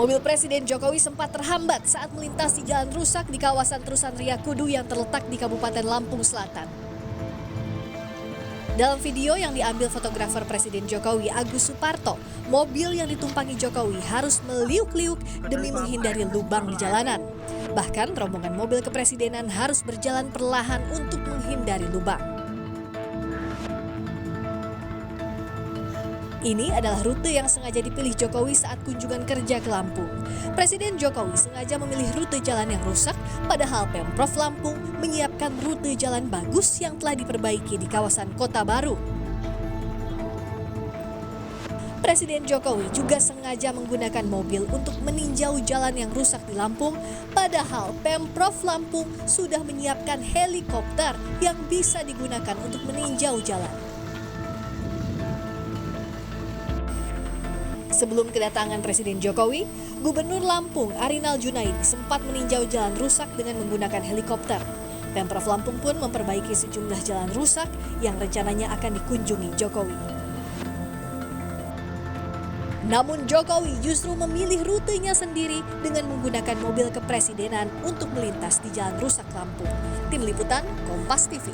Mobil Presiden Jokowi sempat terhambat saat melintasi jalan rusak di kawasan Terusan Ria Kudu yang terletak di Kabupaten Lampung Selatan. Dalam video yang diambil fotografer Presiden Jokowi Agus Suparto, mobil yang ditumpangi Jokowi harus meliuk-liuk demi menghindari lubang di jalanan. Bahkan rombongan mobil kepresidenan harus berjalan perlahan untuk menghindari lubang. Ini adalah rute yang sengaja dipilih Jokowi saat kunjungan kerja ke Lampung. Presiden Jokowi sengaja memilih rute jalan yang rusak, padahal Pemprov Lampung menyiapkan rute jalan bagus yang telah diperbaiki di kawasan Kota Baru. Presiden Jokowi juga sengaja menggunakan mobil untuk meninjau jalan yang rusak di Lampung, padahal Pemprov Lampung sudah menyiapkan helikopter yang bisa digunakan untuk meninjau jalan. Sebelum kedatangan Presiden Jokowi, Gubernur Lampung Arinal Junaidi sempat meninjau jalan rusak dengan menggunakan helikopter. Pemprov Lampung pun memperbaiki sejumlah jalan rusak yang rencananya akan dikunjungi Jokowi. Namun Jokowi justru memilih rutenya sendiri dengan menggunakan mobil kepresidenan untuk melintas di jalan rusak Lampung. Tim Liputan, Kompas TV.